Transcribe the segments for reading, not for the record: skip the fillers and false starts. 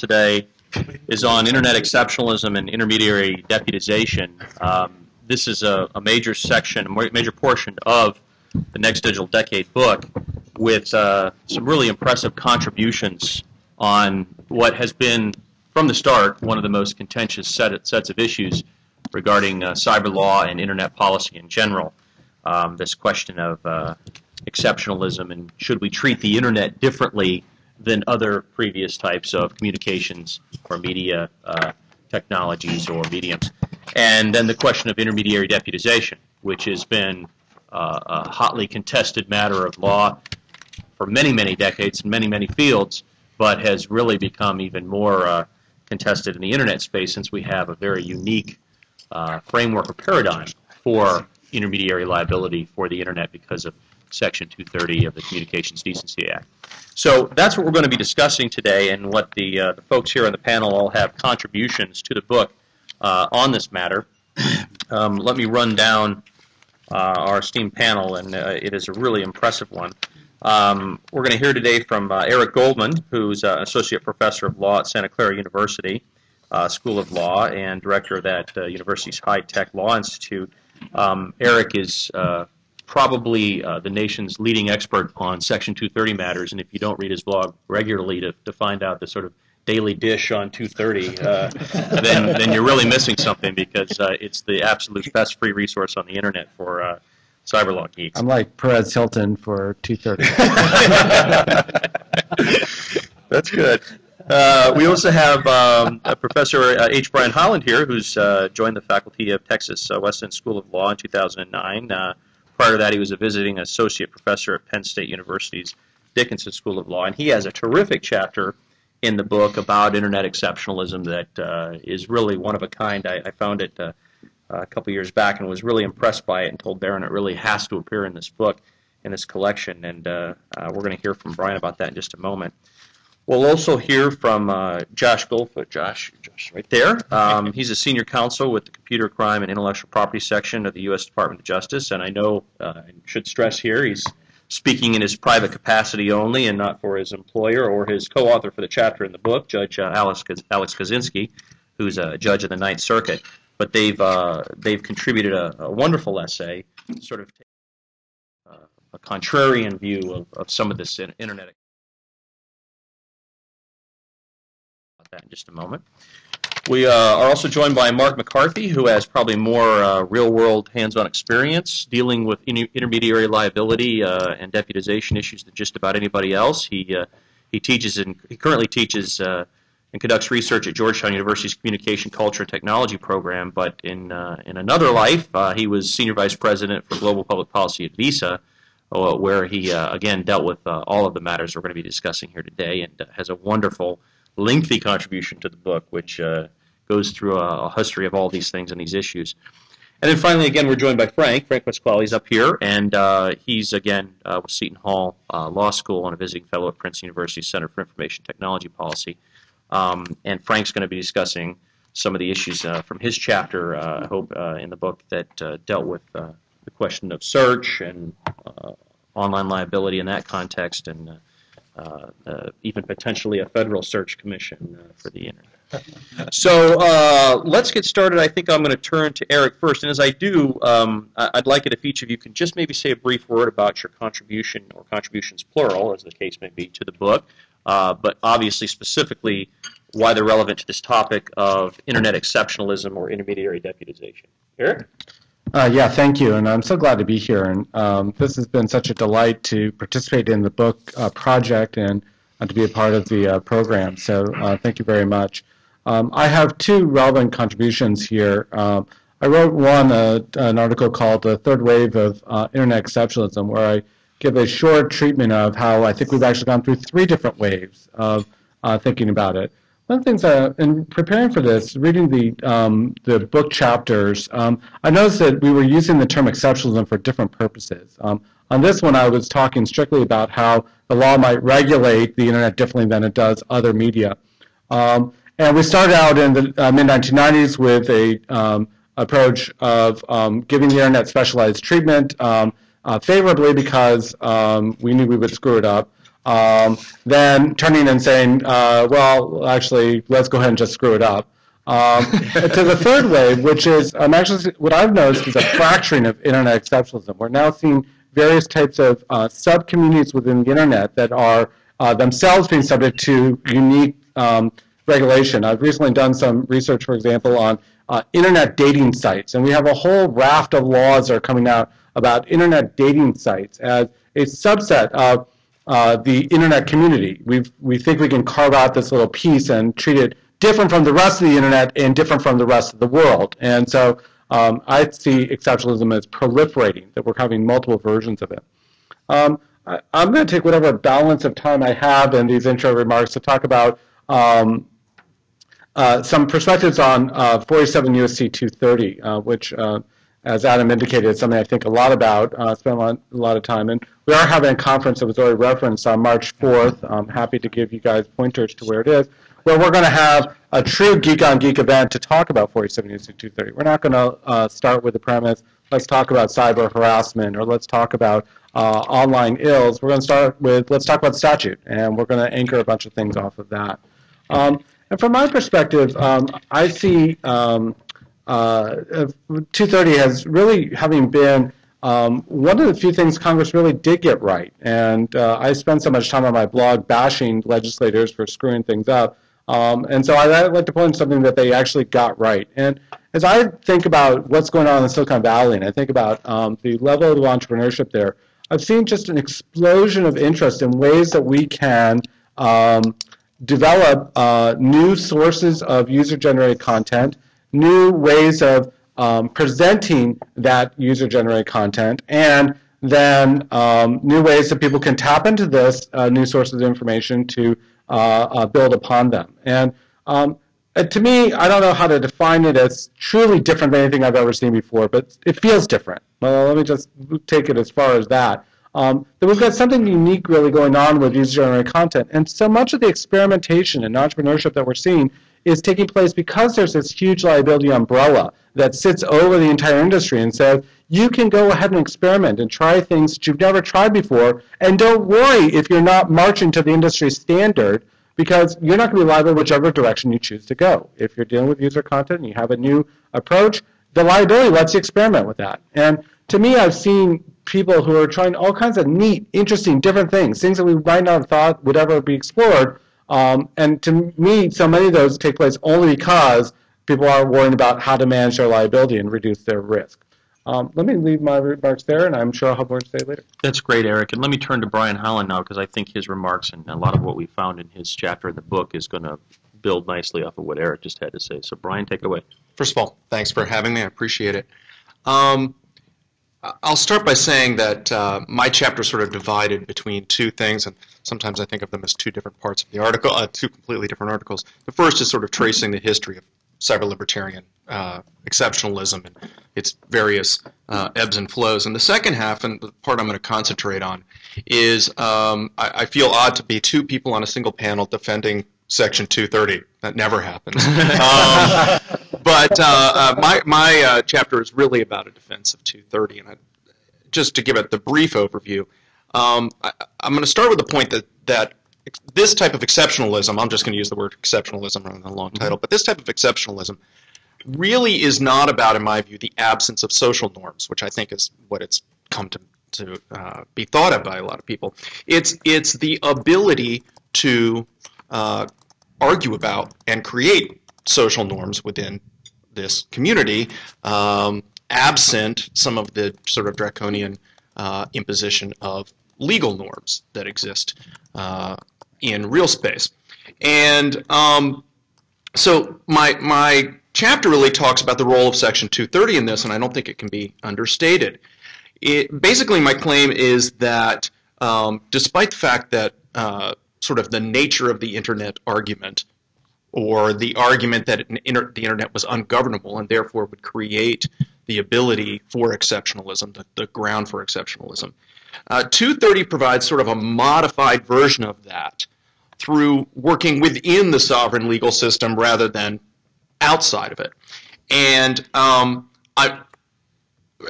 today is on Internet exceptionalism and intermediary deputization. This is a major section, a major portion of the Next Digital Decade book with some really impressive contributions on what has been, from the start, one of the most contentious sets of issues regarding cyber law and Internet policy in general. This question of exceptionalism and should we treat the Internet differently than other previous types of communications or media technologies or mediums. And then the question of intermediary deputization, which has been a hotly contested matter of law for many, many decades in many, many fields, but has really become even more contested in the Internet space since we have a very unique framework or paradigm for intermediary liability for the Internet because of Section 230 of the Communications Decency Act. So that's what we're going to be discussing today, and what the folks here on the panel all have contributions to the book on this matter. Let me run down our esteemed panel, and it is a really impressive one. We're going to hear today from Eric Goldman, who's Associate Professor of Law at Santa Clara University School of Law and Director of that university's High-Tech Law Institute. Eric is probably the nation's leading expert on Section 230 matters, and if you don't read his blog regularly to find out the sort of daily dish on 230, then you're really missing something, because it's the absolute best free resource on the Internet for cyber law geeks. I'm like Perez Hilton for 230. That's good. We also have Professor H. Brian Holland here, who's joined the faculty of Texas West End School of Law in 2009. Prior to that, he was a visiting associate professor at Penn State University's Dickinson School of Law, and he has a terrific chapter in the book about Internet exceptionalism that is really one of a kind. I found it a couple years back and was really impressed by it, and told Darren it really has to appear in this book, in this collection, and we're going to hear from Brian about that in just a moment. We'll also hear from Josh Goldfoot. Josh right there. He's a senior counsel with the Computer Crime and Intellectual Property section of the U.S. Department of Justice, and I know, I should stress here, he's speaking in his private capacity only and not for his employer or his co-author for the chapter in the book, Judge Alex Kaczynski, who's a judge of the Ninth Circuit. But they've contributed a wonderful essay, sort of a contrarian view of some of this Internet. That in just a moment. We are also joined by Mark Mccarthy, who has probably more real-world hands-on experience dealing with intermediary liability and deputization issues than just about anybody else. He currently teaches and conducts research at Georgetown University's Communication, Culture, and Technology program. But in another life, he was senior vice president for global public policy at Visa, where he again dealt with all of the matters we're going to be discussing here today, and has a wonderful, lengthy contribution to the book, which goes through a history of all these things and these issues. And then finally, again, we're joined by Frank. Frank Pasquale's up here, and he's, again, with Seton Hall Law School and a visiting fellow at Princeton University Center for Information Technology Policy. And Frank's going to be discussing some of the issues from his chapter, I hope, in the book that dealt with the question of search and online liability in that context, and even potentially a federal search commission for the Internet. So let's get started. I think I'm going to turn to Eric first, and as I do, I'd like it if each of you can just maybe say a brief word about your contribution, or contributions plural, as the case may be, to the book, but obviously specifically why they're relevant to this topic of Internet exceptionalism or intermediary deputization. Eric? Yeah, thank you, and I'm so glad to be here. And this has been such a delight to participate in the book project and to be a part of the program. So thank you very much. I have two relevant contributions here. I wrote an article called "The Third Wave of Internet Exceptionalism," where I give a short treatment of how I think we've actually gone through three different waves of thinking about it. One of the things, in preparing for this, reading the book chapters, I noticed that we were using the term exceptionalism for different purposes. On this one, I was talking strictly about how the law might regulate the Internet differently than it does other media. And we started out in the mid-1990s with a approach of giving the Internet specialized treatment favorably because we knew we would screw it up. than turning and saying, well, actually, let's go ahead and just screw it up. To the third wave, which is actually what I've noticed is a fracturing of internet exceptionalism. We're now seeing various types of sub-communities within the internet that are themselves being subject to unique regulation. I've recently done some research, for example, on internet dating sites, and we have a whole raft of laws that are coming out about internet dating sites as a subset of the internet community. We think we can carve out this little piece and treat it different from the rest of the internet and different from the rest of the world. And so I see exceptionalism as proliferating, that we're having multiple versions of it. I'm going to take whatever balance of time I have in these intro remarks to talk about some perspectives on 47 U.S.C. 230, which, as Adam indicated, is something I think a lot about, spent a lot of time in. We are having a conference that was already referenced on March 4th. I'm happy to give you guys pointers to where it is, where we're going to have a true geek-on-geek event to talk about 47 U.S.C. 230. We're not going to start with the premise, let's talk about cyber harassment, or let's talk about online ills. We're going to start with, let's talk about statute, and we're going to anchor a bunch of things off of that. And from my perspective, I see 230 as really having been one of the few things Congress really did get right. And I spend so much time on my blog bashing legislators for screwing things up. And so I'd like to point to something that they actually got right. And as I think about what's going on in Silicon Valley, and I think about the level of entrepreneurship there, I've seen just an explosion of interest in ways that we can develop new sources of user-generated content, new ways of presenting that user-generated content, and then new ways that people can tap into this new sources of information to build upon them. And to me, I don't know how to define it as truly different than anything I've ever seen before, but it feels different. Well, let me just take it as far as that. That we've got something unique really going on with user-generated content, and so much of the experimentation and entrepreneurship that we're seeing is taking place because there's this huge liability umbrella that sits over the entire industry and says, you can go ahead and experiment and try things that you've never tried before, and don't worry if you're not marching to the industry standard, because you're not going to be liable whichever direction you choose to go. If you're dealing with user content and you have a new approach, the liability lets you experiment with that. And to me, I've seen people who are trying all kinds of neat, interesting, different things that we might not have thought would ever be explored. And to me, so many of those take place only because people are worrying about how to manage their liability and reduce their risk. Let me leave my remarks there, and I'm sure I'll have more to say later. That's great, Eric. And let me turn to Brian Holland now, because I think his remarks and a lot of what we found in his chapter in the book is going to build nicely off of what Eric just had to say. So, Brian, take it away. First of all, thanks for having me. I appreciate it. I'll start by saying that my chapter is sort of divided between two things, and sometimes I think of them as two different parts of the article, two completely different articles. The first is sort of tracing the history of cyber-libertarian exceptionalism and its various ebbs and flows. And the second half, and the part I'm going to concentrate on, is I feel odd to be two people on a single panel defending Section 230. That never happens. But my chapter is really about a defense of 230, and just to give it the brief overview, I'm going to start with the point that this type of exceptionalism, I'm just going to use the word exceptionalism rather than a long title, but this type of exceptionalism really is not about, in my view, the absence of social norms, which I think is what it's come to be thought of by a lot of people. It's the ability to argue about and create social norms within this community, absent some of the sort of draconian imposition of legal norms that exist in real space. And so my chapter really talks about the role of Section 230 in this, and I don't think it can be understated. Basically, my claim is that despite the fact that sort of the nature of the Internet argument, or the argument that the Internet was ungovernable and therefore would create the ability for exceptionalism, the ground for exceptionalism, 230 provides sort of a modified version of that through working within the sovereign legal system rather than outside of it. And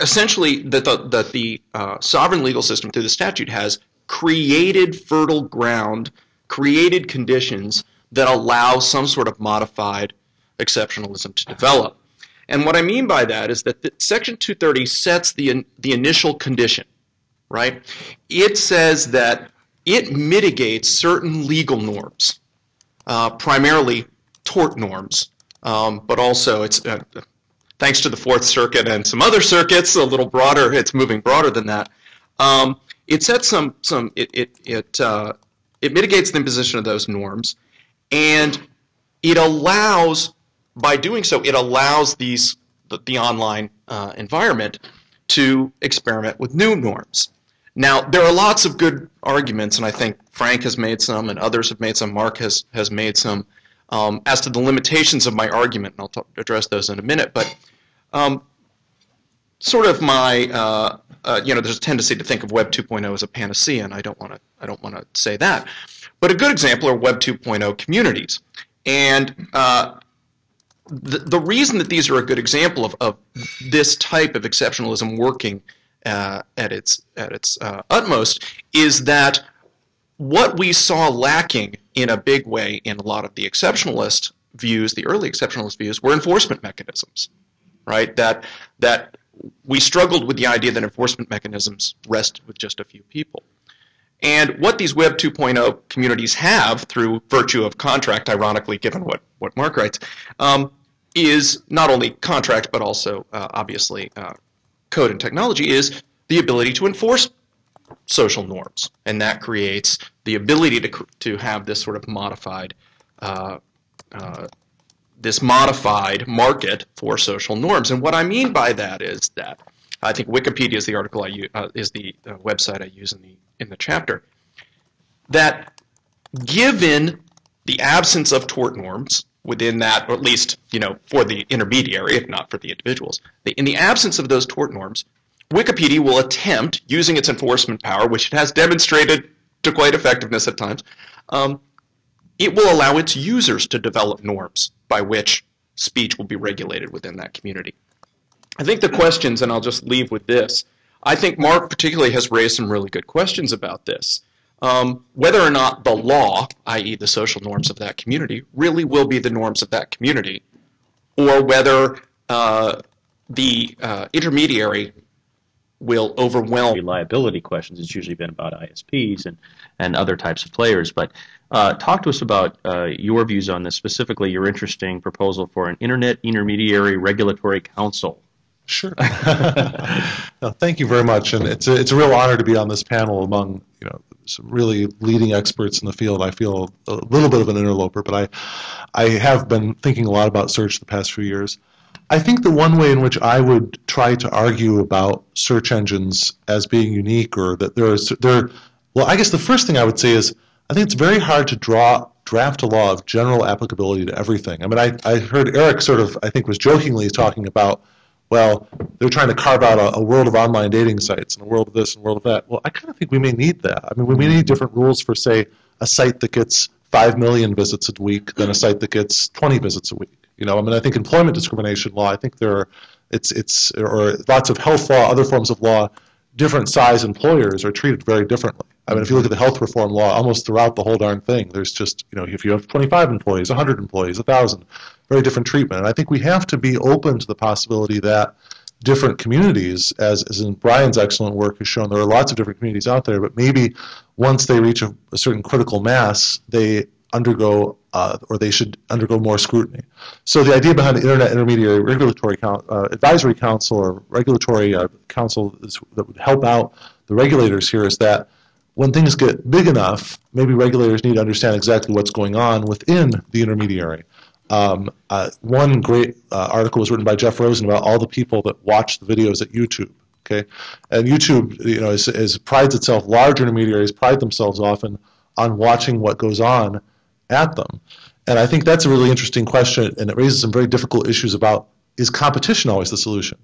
essentially, that the sovereign legal system through the statute has created fertile ground, created conditions that allow some sort of modified exceptionalism to develop. And what I mean by that is that Section 230 sets the initial condition, right? It says that it mitigates certain legal norms, primarily tort norms, but also it's thanks to the Fourth Circuit and some other circuits, a little broader. It's moving broader than that. It sets it mitigates the imposition of those norms, and it allows, by doing so, it allows the online environment to experiment with new norms. Now, there are lots of good arguments, and I think Frank has made some, and others have made some, Mark has made some, as to the limitations of my argument, and I'll address those in a minute. But sort of my, there's a tendency to think of Web 2.0 as a panacea, and I don't want to say that. But a good example are Web 2.0 communities, and the reason that these are a good example of this type of exceptionalism working at its utmost is that what we saw lacking in a big way in a lot of the exceptionalist views, the early exceptionalist views, were enforcement mechanisms, right? That we struggled with the idea that enforcement mechanisms rested with just a few people. And what these Web 2.0 communities have, through virtue of contract, ironically, given what Mark writes, is not only contract, but also, obviously, code and technology, is the ability to enforce social norms. And that creates the ability to have this sort of modified market for social norms. And what I mean by that is that I think Wikipedia is the article is the website I use in the chapter. That given the absence of tort norms within that, or at least for the intermediary, if not for the individuals, in the absence of those tort norms, Wikipedia will attempt, using its enforcement power, which it has demonstrated to quite effectiveness at times, it will allow its users to develop norms by which speech will be regulated within that community. I think the questions, and I'll just leave with this, I think Mark particularly has raised some really good questions about this. Whether or not the law, i.e. the social norms of that community, really will be the norms of that community, or whether the intermediary will overwhelm. Liability questions, it's usually been about ISPs and other types of players. But talk to us about your views on this, specifically your interesting proposal for an Internet Intermediary Regulatory Council. Sure. No, thank you very much, and it's a real honor to be on this panel among some really leading experts in the field. I feel a little bit of an interloper, but I have been thinking a lot about search the past few years. I think the one way in which I would try to argue about search engines as being unique, or that well, I guess the first thing I would say is I think it's very hard to draft a law of general applicability to everything. I mean, I heard Eric sort of, I think, was jokingly talking about, well, they're trying to carve out a world of online dating sites and a world of this and a world of that. Well, I kind of think we may need that. I mean, we may need different rules for, say, a site that gets 5 million visits a week than a site that gets 20 visits a week. I mean, I think employment discrimination law, I think or lots of health law, other forms of law, different size employers are treated very differently. I mean, if you look at the health reform law, almost throughout the whole darn thing, there's just, if you have 25 employees, 100 employees, 1,000, very different treatment. And I think we have to be open to the possibility that different communities, as in Brian's excellent work has shown, there are lots of different communities out there, but maybe once they reach a certain critical mass, they undergo, or they should undergo more scrutiny. So the idea behind the Internet Intermediary Regulatory Advisory Council, or Regulatory Council that would help out the regulators here, is that when things get big enough, maybe regulators need to understand exactly what's going on within the intermediary. One great article was written by Jeff Rosen about all the people that watch the videos at YouTube. Okay, and YouTube, prides itself. Large intermediaries pride themselves often on watching what goes on at them, and I think that's a really interesting question, and it raises some very difficult issues about, is competition always the solution?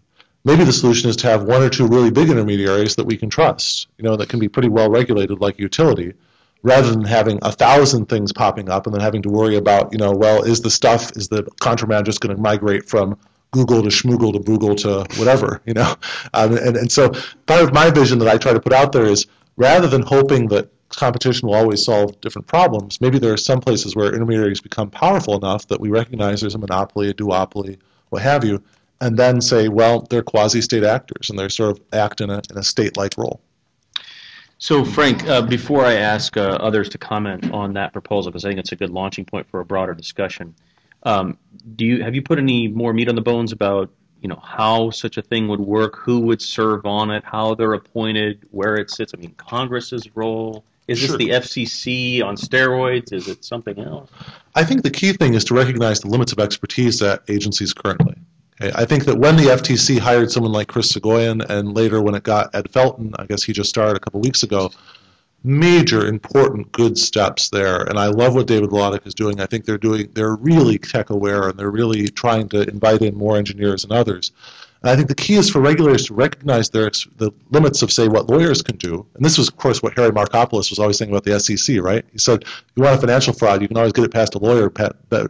Maybe the solution is to have one or two really big intermediaries that we can trust, that can be pretty well regulated, like utility, rather than having 1,000 things popping up and then having to worry about, well, is the contraband just going to migrate from Google to Schmoogle to Boogle to whatever, and so part of my vision that I try to put out there is rather than hoping that competition will always solve different problems, maybe there are some places where intermediaries become powerful enough that we recognize there's a monopoly, a duopoly, what have you, and then say, well, they're quasi-state actors, and they sort of act in a state-like role. So, Frank, before I ask others to comment on that proposal, because I think it's a good launching point for a broader discussion, have you put any more meat on the bones about how such a thing would work, who would serve on it, how they're appointed, where it sits? I mean, Congress's role. Is this the FCC on steroids? Is it something else? I think the key thing is to recognize the limits of expertise at agencies currently. Okay? I think that when the FTC hired someone like Chris Soghoian, and later when it got Ed Felton, I guess he just started a couple weeks ago, major, important, good steps there. And I love what David Wlodek is doing. I think they're really tech aware, and they're really trying to invite in more engineers and others. And I think the key is for regulators to recognize the limits of, say, what lawyers can do. And this was, of course, what Harry Markopolos was always saying about the SEC, right? He said, you want a financial fraud, you can always get it past a lawyer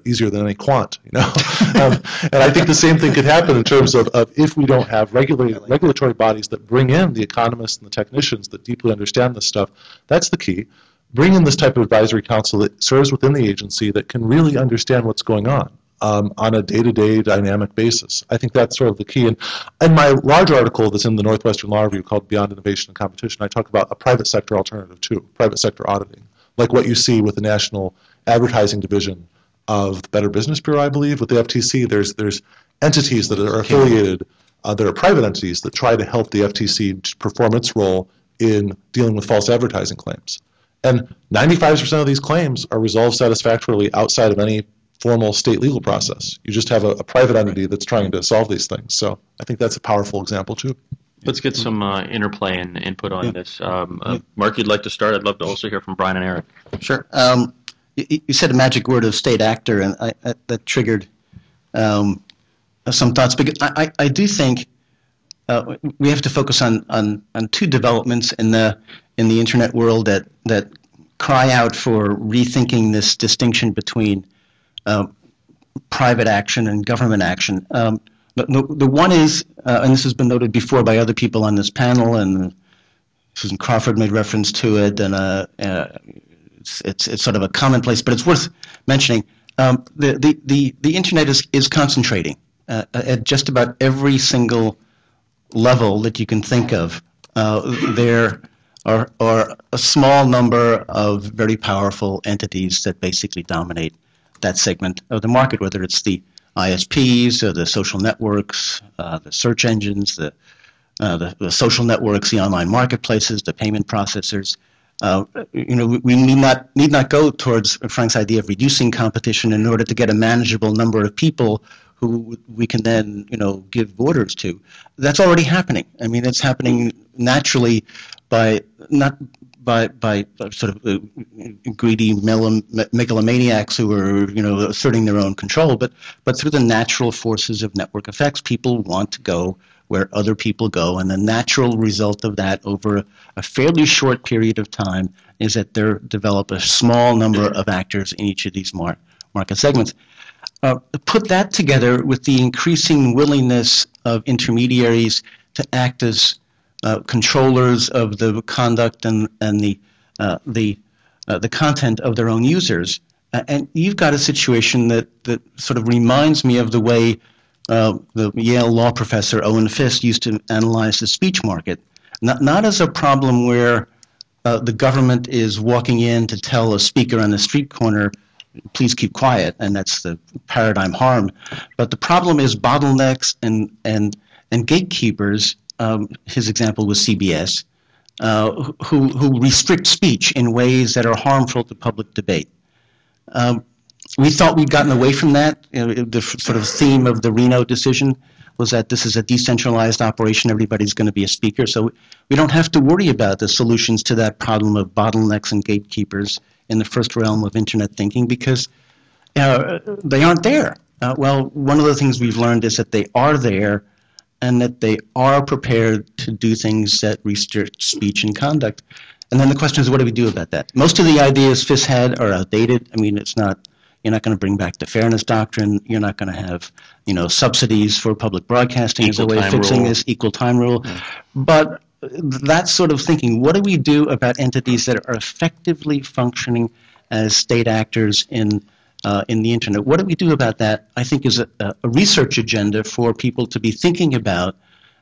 easier than any quant, And I think the same thing could happen in terms of if we don't have regulatory bodies that bring in the economists and the technicians that deeply understand this stuff. That's the key. Bring in this type of advisory council that serves within the agency that can really understand what's going on a day-to-day dynamic basis. I think that's sort of the key. And in my large article that's in the Northwestern Law Review called Beyond Innovation and Competition, I talk about a private sector alternative too, private sector auditing, like what you see with the National Advertising Division of the Better Business Bureau, I believe. With the FTC, there's entities that are affiliated, that are private entities that try to help the FTC perform its role in dealing with false advertising claims. And 95% of these claims are resolved satisfactorily outside of any formal state legal process. You just have a private entity that's trying to solve these things. So I think that's a powerful example too. Let's get some interplay and input on this. Mark, you'd like to start? I'd love to also hear from Brian and Eric. Sure. You said a magic word of state actor, and that triggered some thoughts. Because I do think we have to focus on two developments in the internet world that cry out for rethinking this distinction between private action and government action. The one is, and this has been noted before by other people on this panel, and Susan Crawford made reference to it, and it's sort of a commonplace, but it's worth mentioning. The internet is concentrating at just about every single level that you can think of. There are a small number of very powerful entities that basically dominate that segment of the market, whether it's the ISPs or the social networks, the search engines, the social networks, the online marketplaces, the payment processors. We need not go towards Frank's idea of reducing competition in order to get a manageable number of people who we can then give orders to. That's already happening. I mean, it's happening naturally by sort of greedy megalomaniacs who are asserting their own control, but through the natural forces of network effects, people want to go where other people go, and the natural result of that over a fairly short period of time is that there develop a small number of actors in each of these market segments. Put that together with the increasing willingness of intermediaries to act as controllers of the conduct and the content of their own users, and you've got a situation that sort of reminds me of the way the Yale law professor Owen Fisk used to analyze the speech market, not as a problem where the government is walking in to tell a speaker on the street corner, please keep quiet, and that's the paradigm harm, but the problem is bottlenecks and gatekeepers. His example was CBS, who restrict speech in ways that are harmful to public debate. We thought we'd gotten away from that. The sort of theme of the Reno decision was that this is a decentralized operation. Everybody's going to be a speaker. So we don't have to worry about the solutions to that problem of bottlenecks and gatekeepers in the first realm of Internet thinking because they aren't there. Well, one of the things we've learned is that they are there and that they are prepared to do things that restrict speech and conduct. And then the question is, what do we do about that? Most of the ideas Fisk had are outdated. I mean, you're not going to bring back the fairness doctrine. You're not going to have, subsidies for public broadcasting as a way of fixing this equal time rule. Yeah. But that sort of thinking, what do we do about entities that are effectively functioning as state actors in the internet? What do we do about that, I think, is a research agenda for people to be thinking about.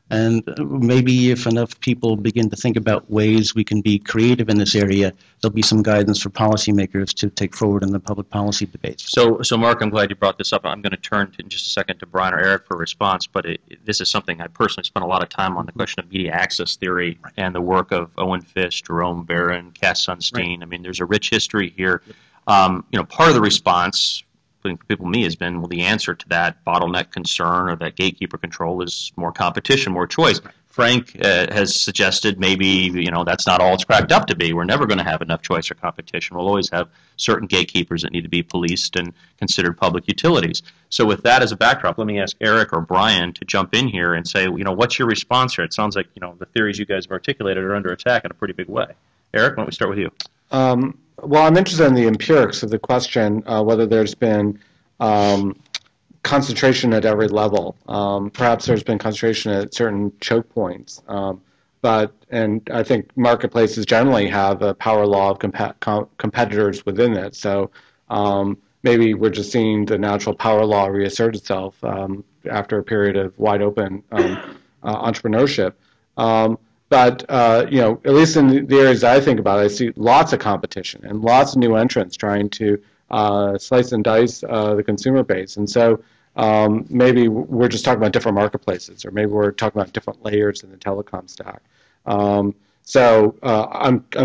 And maybe if enough people begin to think about ways we can be creative in this area, there'll be some guidance for policymakers to take forward in the public policy debates. So Mark, I'm glad you brought this up. I'm going to turn in just a second to Brian or Eric for a response, but this is something I personally spent a lot of time on, the question of media access theory and the work of Owen Fish, Jerome Barron, Cass Sunstein. I mean, there's a rich history here. Part of the response, including for people me, has been, well, the answer to that bottleneck concern or that gatekeeper control is more competition, more choice. Frank has suggested maybe, that's not all it's cracked up to be. We're never going to have enough choice or competition. We'll always have certain gatekeepers that need to be policed and considered public utilities. So with that as a backdrop, let me ask Eric or Brian to jump in here and say, what's your response here? It sounds like, the theories you guys have articulated are under attack in a pretty big way. Eric, why don't we start with you? Well, I'm interested in the empirics of the question, whether there's been concentration at every level. Perhaps there's been concentration at certain choke points. And I think marketplaces generally have a power law of competitors within it. So maybe we're just seeing the natural power law reassert itself after a period of wide open entrepreneurship. At least in the areas I think about, I see lots of competition and lots of new entrants trying to slice and dice the consumer base. And so maybe we're just talking about different marketplaces, or maybe we're talking about different layers in the telecom stack. I'm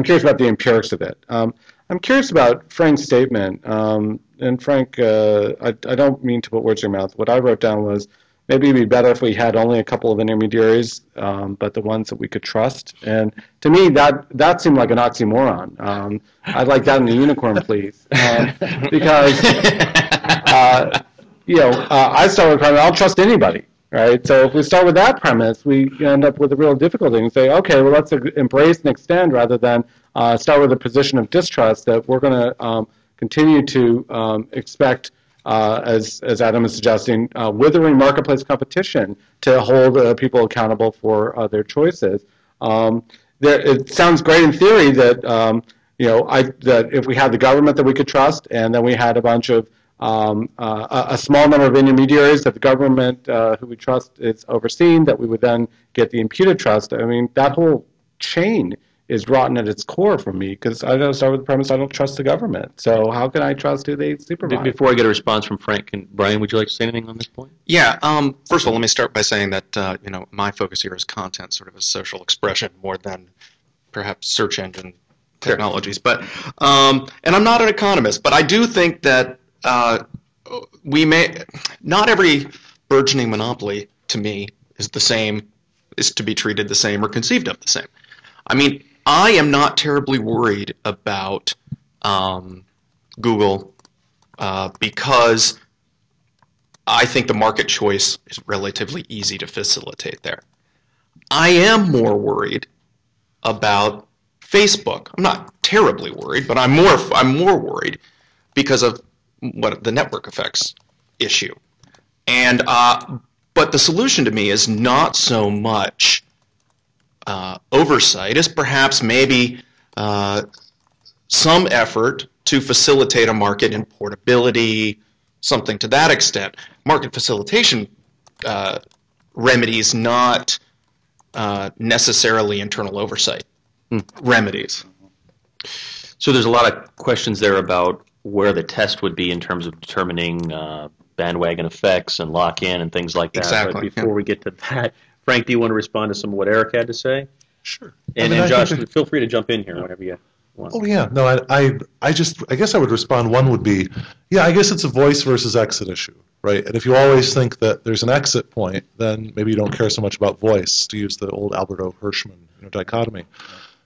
curious about the empirics of it. I'm curious about Frank's statement. And Frank, I don't mean to put words in your mouth. What I wrote down was, maybe it'd be better if we had only a couple of intermediaries, but the ones that we could trust. And to me, that seemed like an oxymoron. I'd like that in a unicorn, please, because I start with I'll trust anybody, right? So if we start with that premise, we end up with a real difficulty and say, okay, well, let's embrace and extend rather than start with a position of distrust that we're going to continue to expect. As Adam is suggesting, withering marketplace competition to hold people accountable for their choices. It sounds great in theory that that if we had the government that we could trust, and then we had a bunch of a small number of intermediaries that the government who we trust is overseeing, that we would then get the imputed trust. I mean, that whole chain is rotten at its core for me, because I don't start with the premise I don't trust the government. So how can I trust who they supervise? Before I get a response from Frank and Brian, would you like to say anything on this point? Yeah. First of all, let me start by saying that my focus here is content, sort of a social expression more than perhaps search engine technologies. But and I'm not an economist, but I do think that not every burgeoning monopoly to me is to be treated the same or conceived of the same. I mean, I am not terribly worried about Google because I think the market choice is relatively easy to facilitate there. I am more worried about Facebook. I'm not terribly worried, but I'm more worried because of what the network effects issue. And but the solution to me is not so much oversight, is perhaps maybe some effort to facilitate a market in portability, something to that extent. Market facilitation remedies, not necessarily internal oversight remedies. So there's a lot of questions there about where the test would be in terms of determining bandwagon effects and lock-in and things like that. Exactly. But before we get to that, Frank, do you want to respond to some of what Eric had to say? Sure. And Josh, feel free to jump in here whenever you want. Oh yeah, no, I guess I would respond. One would be, yeah, I guess it's a voice versus exit issue, right? And if you always think that there's an exit point, then maybe you don't care so much about voice, to use the old Alberto Hirschman dichotomy.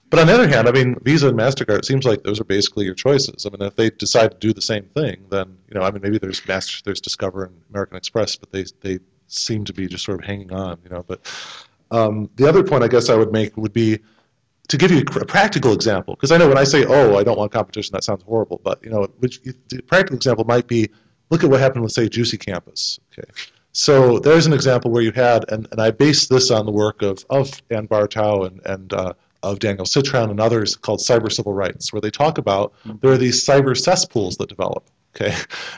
But on the other hand, I mean, Visa and MasterCard, it seems like those are basically your choices. I mean, if they decide to do the same thing, then maybe there's Discover and American Express, but they seem to be just sort of hanging on, But the other point I guess I would make would be to give you a practical example, because I know when I say, oh, I don't want competition, that sounds horrible, but the practical example might be, look at what happened with, say, Juicy Campus. Okay, So there's an example where you had, and I based this on the work of Ann Bartow and of Daniel Citron and others, called Cyber Civil Rights, where they talk about there are these cyber cesspools that develop. Okay,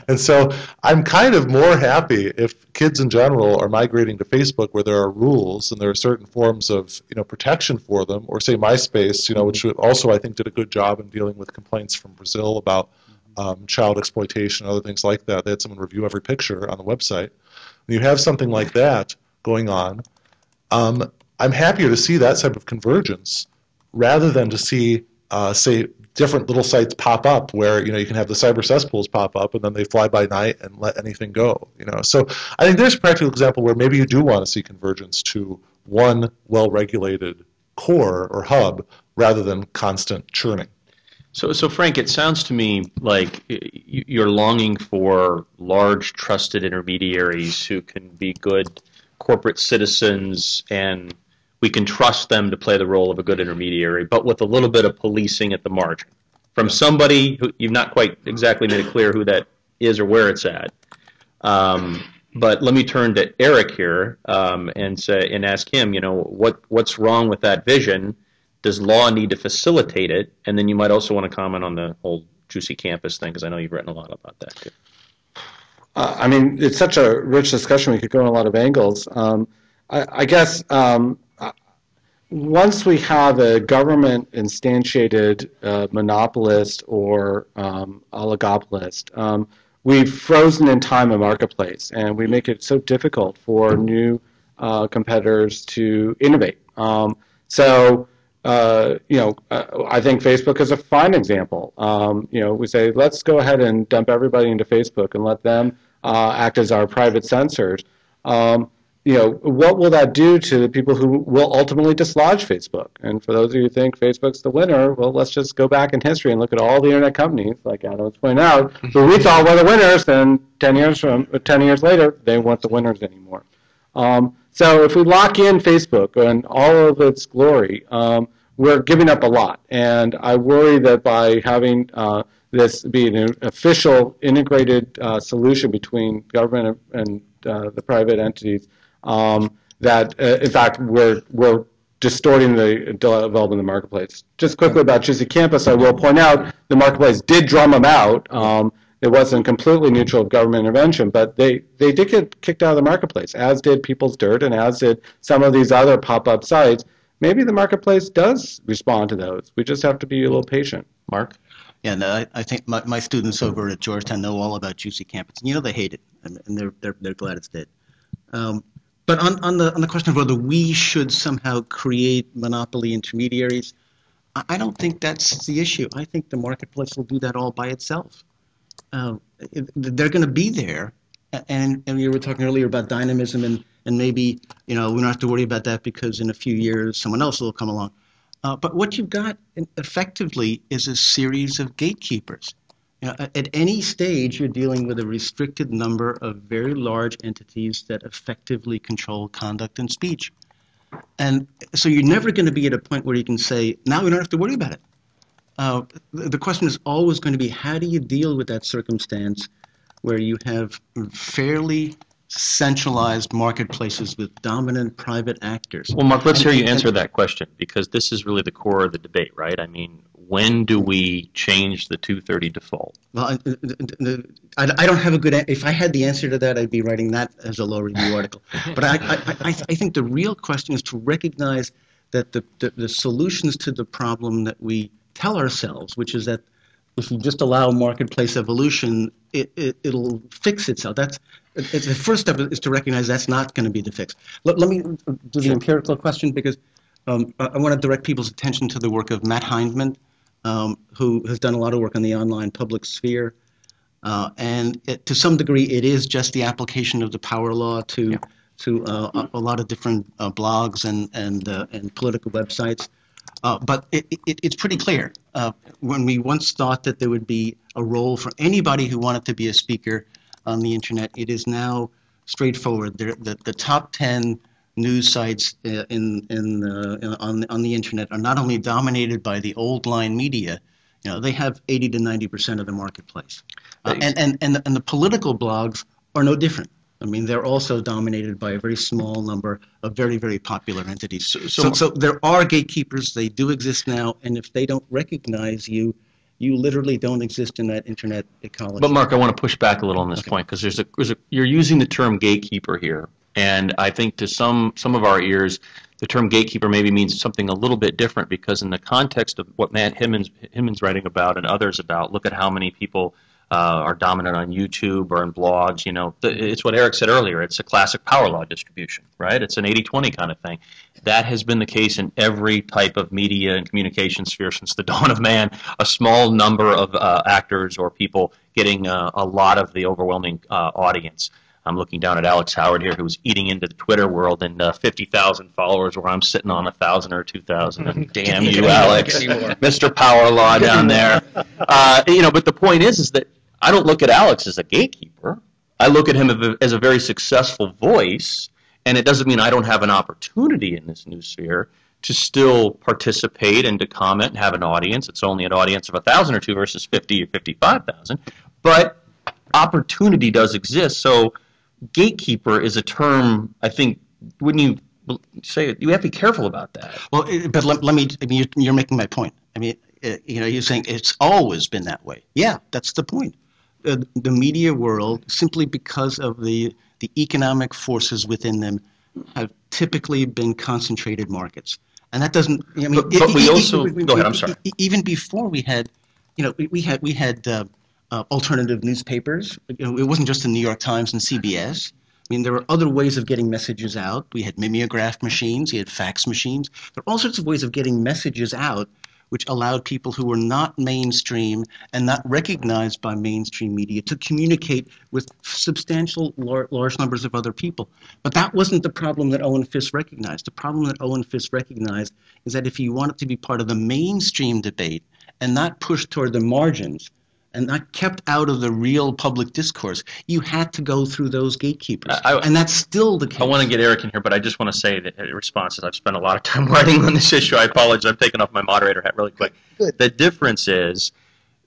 and so I'm kind of more happy if kids in general are migrating to Facebook, where there are rules and there are certain forms of protection for them, or say MySpace, which also I think did a good job in dealing with complaints from Brazil about child exploitation and other things like that. They had someone review every picture on the website. When you have something like that going on, I'm happier to see that type of convergence rather than to see, say, different little sites pop up where you can have the cyber cesspools pop up and then they fly by night and let anything go. So I think there's a practical example where maybe you do want to see convergence to one well-regulated core or hub rather than constant churning. So Frank, it sounds to me like you're longing for large, trusted intermediaries who can be good corporate citizens, and we can trust them to play the role of a good intermediary, but with a little bit of policing at the margin from somebody who you've not quite exactly made it clear who that is or where it's at. But let me turn to Eric here and ask him, what's wrong with that vision? Does law need to facilitate it? And then you might also want to comment on the whole juicy campus thing, because I know you've written a lot about that too. I mean, it's such a rich discussion. We could go in a lot of angles. I guess once we have a government instantiated monopolist or oligopolist, we've frozen in time a marketplace, and we make it so difficult for new competitors to innovate. I think Facebook is a fine example. We say, let's go ahead and dump everybody into Facebook and let them act as our private censors. What will that do to the people who will ultimately dislodge Facebook? And for those of you who think Facebook's the winner, well, let's just go back in history and look at all the internet companies, like Adam was pointing out, who we thought were the winners, and 10 years later, they weren't the winners anymore. So if we lock in Facebook and all of its glory, we're giving up a lot. And I worry that by having this be an official integrated solution between government and the private entities, that in fact we're distorting the development of the marketplace. Just quickly about Juicy Campus, I will point out the marketplace did drum them out. It wasn't completely neutral of government intervention, but they did get kicked out of the marketplace, as did People's Dirt and as did some of these other pop-up sites. Maybe the marketplace does respond to those. We just have to be a little patient. Mark? Yeah, no, I think my students over at Georgetown know all about Juicy Campus. They hate it, and they're glad it's dead. But on the question of whether we should somehow create monopoly intermediaries, I don't think that's the issue. I think the marketplace will do that all by itself. They're going to be there, and you were talking earlier about dynamism, and maybe we don't have to worry about that because in a few years someone else will come along. But what you've got effectively is a series of gatekeepers. At any stage, you're dealing with a restricted number of very large entities that effectively control conduct and speech. And so you're never going to be at a point where you can say, now we don't have to worry about it. The question is always going to be, how do you deal with that circumstance where you have fairly centralized marketplaces with dominant private actors? Well, Mark, let's hear you answer that question, because this is really the core of the debate, right? I mean, when do we change the 230 default? Well, I don't have a good answer. If I had the answer to that, I'd be writing that as a law review article. But I think the real question is to recognize that the solutions to the problem that we tell ourselves, which is that if you just allow marketplace evolution, it'll fix itself. The first step is to recognize that's not going to be the fix. Let me do the empirical question, because I want to direct people's attention to the work of Matt Hindman, who has done a lot of work on the online public sphere. And to some degree, it is just the application of the power law to a lot of different blogs and political websites. But it's pretty clear. When we once thought that there would be a role for anybody who wanted to be a speaker on the internet, it is now straightforward. The top 10 news sites on the internet are not only dominated by the old line media, they have 80 to 90% of the marketplace, and the political blogs are no different. I mean, they're also dominated by a very small number of very, very popular entities. So there are gatekeepers. They do exist now, and if they don't recognize you, you literally don't exist in that internet ecology. But Mark, I want to push back a little on this point, because you're using the term gatekeeper here, and I think to some of our ears, the term gatekeeper maybe means something a little bit different, because in the context of what Matt Himmon's writing about and others about, look at how many people are dominant on YouTube or in blogs. You know, it's what Eric said earlier. It's a classic power law distribution, right? It's an 80-20 kind of thing. That has been the case in every type of media and communication sphere since the dawn of man. A small number of actors or people getting a lot of the overwhelming audience. I'm looking down at Alex Howard here, who's eating into the Twitter world, and 50,000 followers, where I'm sitting on 1,000 or 2,000. And damn you, Alex, Mr. Power Law down there. You know, but the point is that I don't look at Alex as a gatekeeper. I look at him as a very successful voice, and it doesn't mean I don't have an opportunity in this new sphere to still participate and to comment and have an audience. It's only an audience of 1,000 or 2 versus 50 or 55,000, but opportunity does exist. So gatekeeper is a term, I think, wouldn't you say it? You have to be careful about that. Well, but let me, I mean, you're making my point. I mean, you know, you're saying it's always been that way. Yeah, that's the point. The media world, simply because of the economic forces within them, have typically been concentrated markets. And that doesn't, I mean, but we also, go ahead, I'm sorry. Even before we had, you know, we had alternative newspapers. You know, it wasn't just the New York Times and CBS. I mean, there were other ways of getting messages out. We had mimeograph machines. We had fax machines. There are all sorts of ways of getting messages out, which allowed people who were not mainstream and not recognized by mainstream media to communicate with substantial large numbers of other people. But that wasn't the problem that Owen Fisk recognized. The problem that Owen Fisk recognized is that if you wanted to be part of the mainstream debate and not pushed toward the margins, and not kept out of the real public discourse, you had to go through those gatekeepers. And that's still the case. I want to get Eric in here, but I just want to say that in response, I've spent a lot of time writing on this issue. I apologize. I'm taking off my moderator hat really quick. Good. The difference is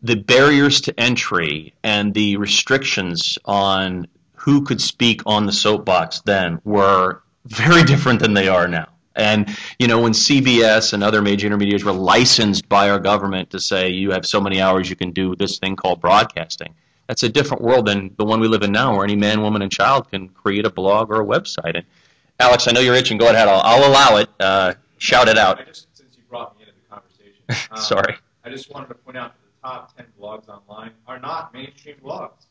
the barriers to entry and the restrictions on who could speak on the soapbox then were very different than they are now. And, you know, when CBS and other major intermediaries were licensed by our government to say you have so many hours you can do this thing called broadcasting, that's a different world than the one we live in now, where any man, woman, and child can create a blog or a website. And Alex, I know you're itching. Go ahead. I'll allow it. Shout it out. Since you brought me into the conversation, sorry. I just wanted to point out that the top 10 blogs online are not mainstream blogs,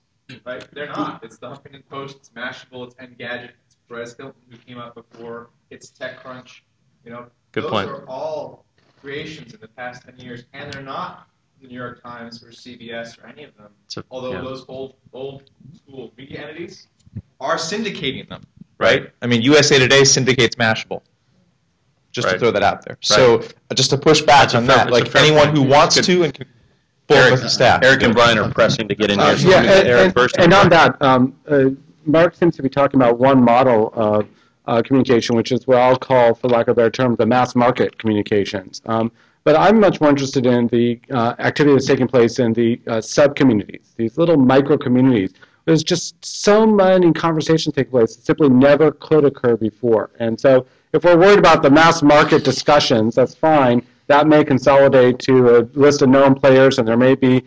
right? They're not. It's the Huffington Post, it's Mashable, it's Engadget, it's Perez Hilton, who came out before, it's TechCrunch. You know, Good those point. are all creations in the past 10 years, and they're not the New York Times or CBS or any of them. Although those old school media entities are syndicating them, right? I mean, USA Today syndicates Mashable. Just to throw that out there. So just to push back on that, like anyone who wants to and can pull with the staff. Eric and Brian are pressing to get in here. So Eric first. And on that, Mark seems to be talking about one model of communication, which is what I'll call, for lack of a better term, the mass market communications. But I'm much more interested in the activity that's taking place in the sub-communities, these little micro-communities. There's just so many conversations taking place that simply never could occur before. And so if we're worried about the mass market discussions, that's fine. That may consolidate to a list of known players, and there may be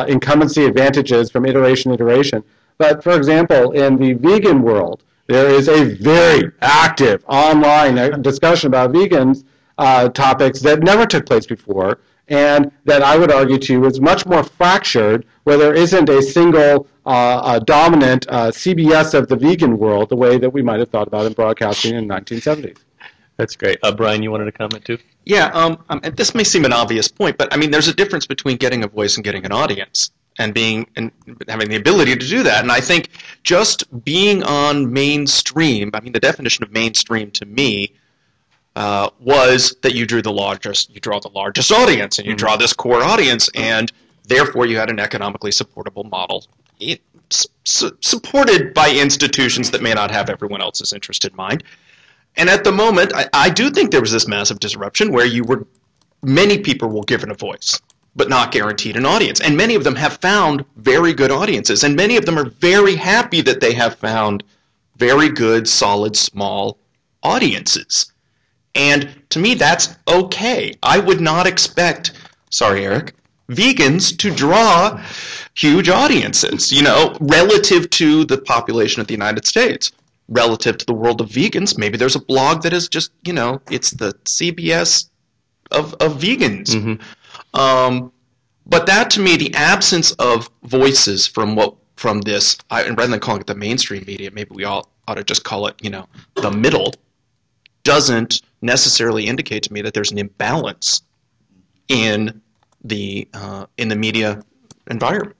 incumbency advantages from iteration to iteration. But, for example, in the vegan world, there is a very active online discussion about vegans topics that never took place before, and that I would argue to is much more fractured, where there isn't a single dominant CBS of the vegan world the way that we might have thought about in broadcasting in the 1970s. That's great. Brian, you wanted to comment too? Yeah, and this may seem an obvious point, but I mean, there's a difference between getting a voice and getting an audience, and having the ability to do that. And I think just being on mainstream, I mean, the definition of mainstream to me was that you draw the largest audience, and you draw this core audience, and therefore you had an economically supportable model, supported by institutions that may not have everyone else's interest in mind. And at the moment, I do think there was this massive disruption where many people were given a voice, but not guaranteed an audience. And many of them have found very good audiences, and many of them are very happy that they have found very good, solid, small audiences. And to me, that's okay. I would not expect, sorry, Eric, vegans to draw huge audiences, relative to the population of the United States. Relative to the world of vegans, maybe there's a blog that is just, it's the CBS of vegans. Mm-hmm. But that, to me, the absence of voices from this, and rather than calling it the mainstream media, maybe we all ought to just call it, the middle, doesn't necessarily indicate to me that there's an imbalance in the media environment.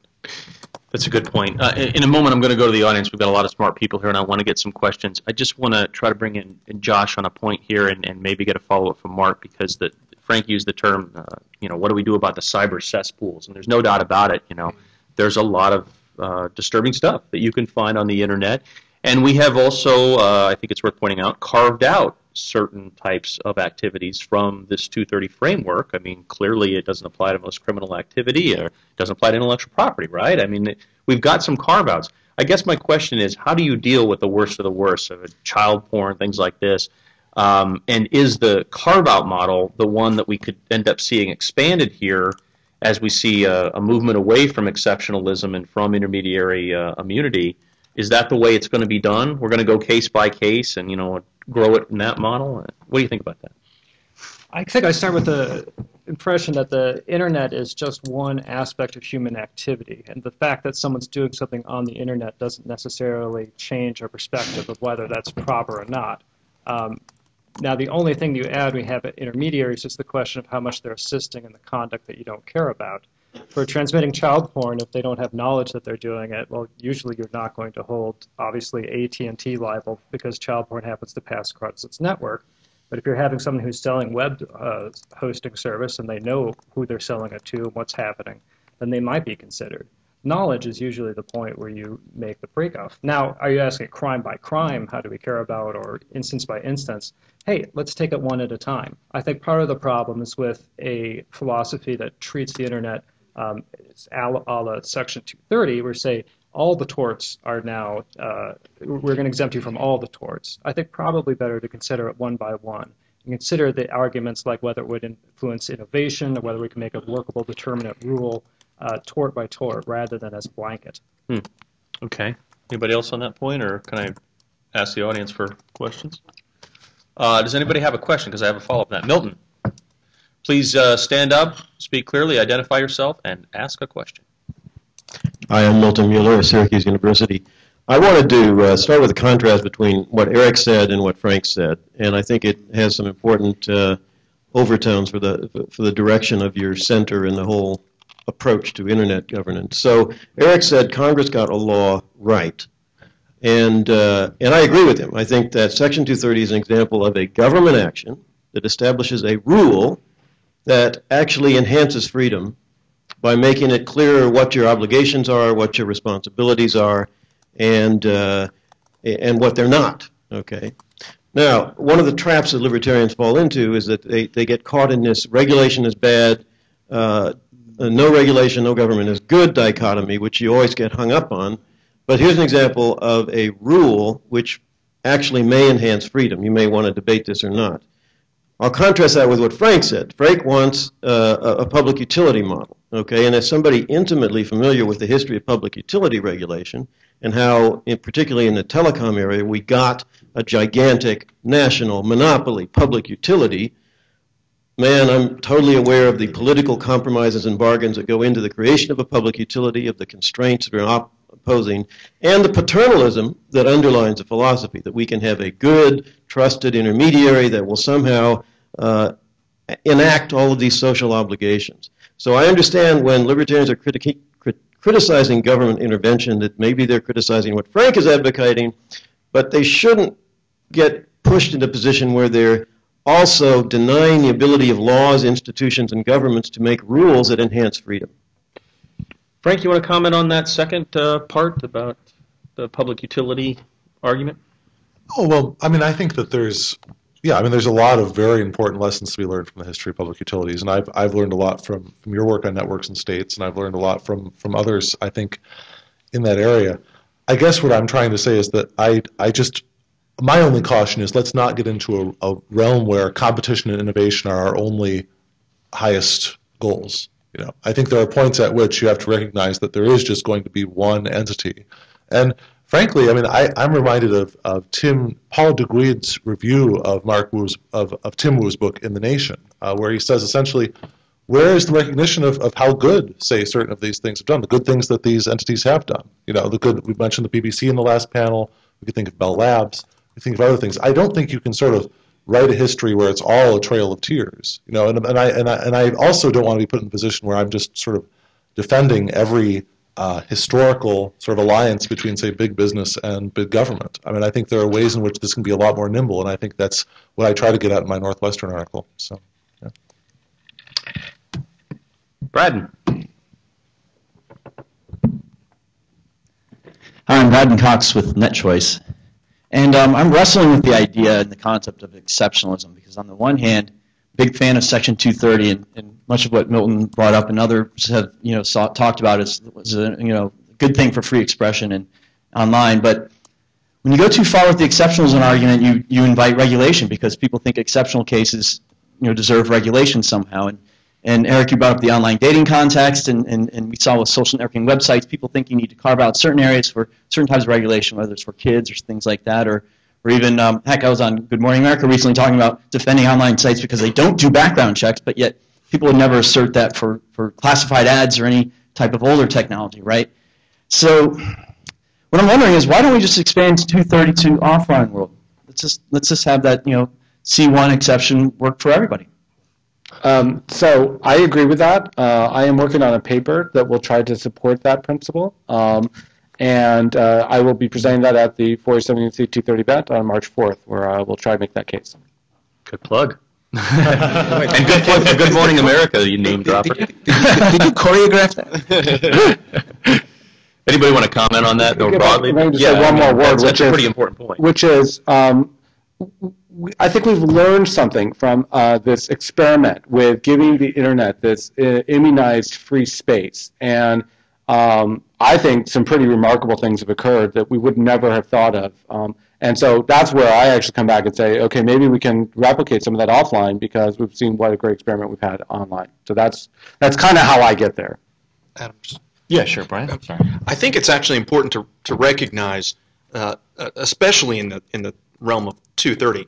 That's a good point. In a moment, I'm going to go to the audience. We've got a lot of smart people here, and I want to get some questions. I just want to try to bring in Josh on a point here and maybe get a follow-up from Mark, because Frank used the term, what do we do about the cyber cesspools? And there's no doubt about it. There's a lot of disturbing stuff that you can find on the Internet. And we have also, I think it's worth pointing out, carved out certain types of activities from this 230 framework. I mean, clearly it doesn't apply to most criminal activity, or it doesn't apply to intellectual property, right? I mean, we've got some carve-outs. I guess my question is, how do you deal with the worst of the worst of child porn, things like this? And is the carve-out model the one that we could end up seeing expanded here as we see a movement away from exceptionalism and from intermediary immunity? Is that the way it's going to be done? We're going to go case by case and, grow it in that model? What do you think about that? I think I start with the impression that the Internet is just one aspect of human activity, and the fact that someone's doing something on the Internet doesn't necessarily change our perspective of whether that's proper or not. Now, the only thing you add we have at intermediaries is the question of how much they're assisting in the conduct that you don't care about. For transmitting child porn, if they don't have knowledge that they're doing it, well, usually you're not going to hold, obviously, AT&T liable because child porn happens to pass across its network. But if you're having someone who's selling web hosting service and they know who they're selling it to and what's happening, then they might be considered. Knowledge is usually the point where you make the breakoff. Now, are you asking crime by crime, how do we care about, or instance by instance? Hey, let's take it one at a time. I think part of the problem is with a philosophy that treats the Internet it's a la Section 230, where say all the torts are now, we're going to exempt you from all the torts. I think probably better to consider it one by one and consider the arguments like whether it would influence innovation or whether we can make a workable determinate rule tort by tort rather than as blanket. Okay. Anybody else on that point, or can I ask the audience for questions? Does anybody have a question? Because I have a follow-up on that. Milton, please stand up, speak clearly, identify yourself, and ask a question. Hi, I'm Milton Mueller of Syracuse University. I wanted to start with a contrast between what Eric said and what Frank said, and I think it has some important overtones for the direction of your center and the whole approach to Internet governance. So Eric said Congress got a law right, and I agree with him. I think that Section 230 is an example of a government action that establishes a rule that actually enhances freedom by making it clearer what your obligations are, what your responsibilities are, and what they're not. Okay. Now, one of the traps that libertarians fall into is that they get caught in this regulation is bad, no regulation, no government is good dichotomy, which you always get hung up on. But here's an example of a rule which actually may enhance freedom. You may want to debate this or not. I'll contrast that with what Frank said. Frank wants a public utility model, okay? And as somebody intimately familiar with the history of public utility regulation and how, particularly in the telecom area, we got a gigantic national monopoly public utility, man, I'm totally aware of the political compromises and bargains that go into the creation of a public utility, of the constraints that are opposing, and the paternalism that underlines the philosophy that we can have a good, trusted intermediary that will somehow enact all of these social obligations. So I understand when libertarians are criticizing government intervention that maybe they're criticizing what Frank is advocating, but they shouldn't get pushed into a position where they're also denying the ability of laws, institutions, and governments to make rules that enhance freedom. Frank, you want to comment on that second part about the public utility argument? Oh, well, I mean, I think that there's a lot of very important lessons to be learned from the history of public utilities, and I've learned a lot from your work on networks and states, and I've learned a lot from others, I think, in that area. I guess what I'm trying to say is that my only caution is let's not get into a realm where competition and innovation are our only highest goals. I think there are points at which you have to recognize that there is just going to be one entity. And frankly, I mean, I'm reminded of Paul DeGuide's review of Tim Wu's book In the Nation, where he says essentially, where is the recognition of how good, say, certain of these things have done, the good things that these entities have done? The good, we mentioned the BBC in the last panel, we could think of Bell Labs, we think of other things. I don't think you can sort of write a history where it's all a trail of tears, and I also don't want to be put in a position where I'm just sort of defending every historical sort of alliance between, say, big business and big government. I mean, I think there are ways in which this can be a lot more nimble, and I think that's what I try to get at in my Northwestern article. So, yeah. Braden. Hi, I'm Braden Cox with NetChoice. And I'm wrestling with the idea and the concept of exceptionalism because on the one hand, big fan of Section 230 and much of what Milton brought up and others have talked about was a good thing for free expression and online. But when you go too far with the exceptionalism argument, you invite regulation because people think exceptional cases deserve regulation somehow. And Eric, you brought up the online dating context, and we saw with social networking websites, people think you need to carve out certain areas for certain types of regulation, whether it's for kids or things like that, or even, heck, I was on Good Morning America recently talking about defending online sites because they don't do background checks, but yet people would never assert that for classified ads or any type of older technology, right? So what I'm wondering is why don't we just expand 230 to offline world? Let's just have that C1 exception work for everybody. So I agree with that. I am working on a paper that will try to support that principle, and I will be presenting that at the 470C230 event on March 4th, where I will try to make that case. Good plug. And good plug for Good Morning America, you name dropper. Did you choreograph that? Anybody want to comment on that more broadly? Let me just say one more word, that's a pretty important point. Which is, I think we've learned something from this experiment with giving the internet this immunized free space. And I think some pretty remarkable things have occurred that we would never have thought of. And so that's where I actually come back and say, okay, maybe we can replicate some of that offline because we've seen what a great experiment we've had online. So that's kind of how I get there. Adams. Yeah, sure, Brian. Sorry. I think it's actually important to recognize, especially in the realm of 230.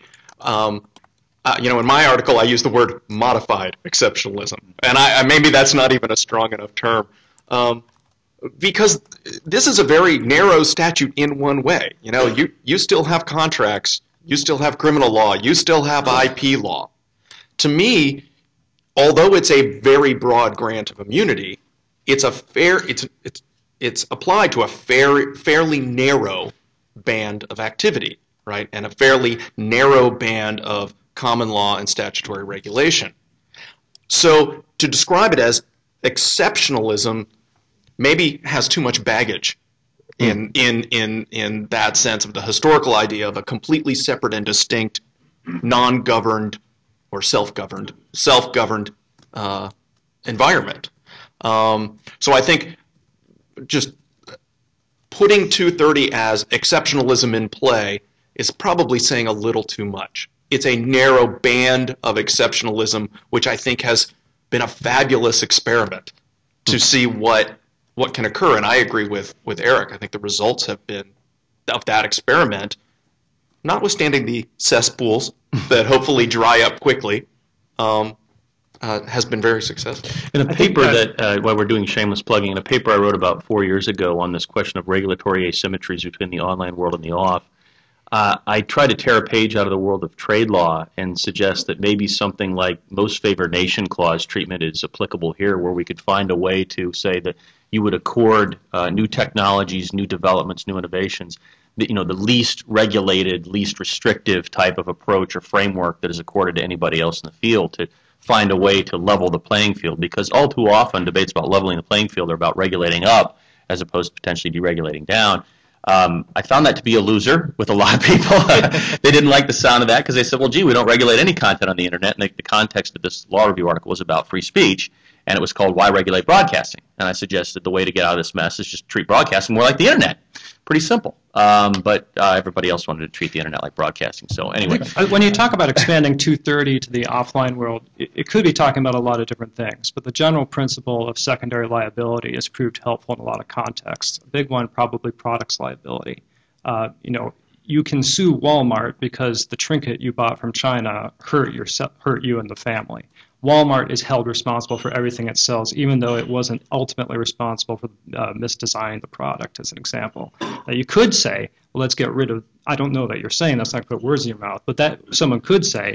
In my article, I use the word modified exceptionalism, and maybe that's not even a strong enough term, because this is a very narrow statute in one way. You still have contracts, you still have criminal law, you still have IP law. To me, although it's a very broad grant of immunity, it's applied to a fairly narrow band of activity, right, and a fairly narrow band of common law and statutory regulation. So to describe it as exceptionalism maybe has too much baggage in that sense of the historical idea of a completely separate and distinct, non-governed or self-governed environment. So I think just putting 230 as exceptionalism in play is probably saying a little too much. It's a narrow band of exceptionalism, which I think has been a fabulous experiment to see what can occur. And I agree with Eric. I think the results have been of that experiment, notwithstanding the cesspools that hopefully dry up quickly, has been very successful. In a paper that, while we're doing shameless plugging, in a paper I wrote about 4 years ago on this question of regulatory asymmetries between the online world and the off, I try to tear a page out of the world of trade law and suggest that maybe something like most favored nation clause treatment is applicable here, where we could find a way to say that you would accord new technologies, new developments, new innovations, the least regulated, least restrictive type of approach or framework that is accorded to anybody else in the field, to find a way to level the playing field, because all too often debates about leveling the playing field are about regulating up as opposed to potentially deregulating down. I found that to be a loser with a lot of people. They didn't like the sound of that because they said, well, gee, we don't regulate any content on the internet, and the context of this law review article was about free speech. and it was called Why Regulate Broadcasting? And I suggested the way to get out of this mess is just treat broadcasting more like the internet. Pretty simple. But everybody else wanted to treat the internet like broadcasting. So anyway. When you talk about expanding 230 to the offline world, it could be talking about a lot of different things. But the general principle of secondary liability has proved helpful in a lot of contexts. A big one, probably products liability. You can sue Walmart because the trinket you bought from China hurt you and the family. Walmart is held responsible for everything it sells, even though it wasn't ultimately responsible for misdesigning the product, as an example. Now, you could say, well, let's get rid of, I don't know that you're saying that's not put words in your mouth, but that someone could say,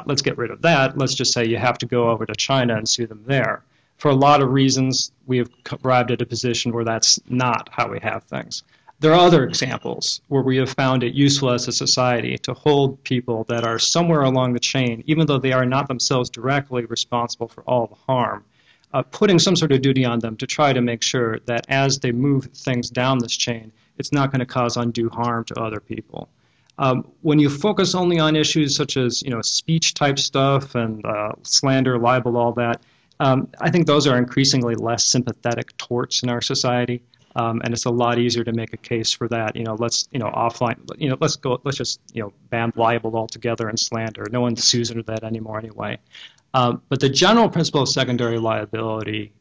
let's get rid of that. Let's just say you have to go over to China and sue them there. For a lot of reasons, we have arrived at a position where that's not how we have things. There are other examples where we have found it useful as a society to hold people that are somewhere along the chain, even though they are not themselves directly responsible for all the harm, putting some sort of duty on them to try to make sure that as they move things down this chain, it's not going to cause undue harm to other people. When you focus only on issues such as speech type stuff and slander, libel, all that, I think those are increasingly less sympathetic torts in our society. And it's a lot easier to make a case for that. Let's just ban libel altogether and slander. No one sues under that anymore anyway. But the general principle of secondary liability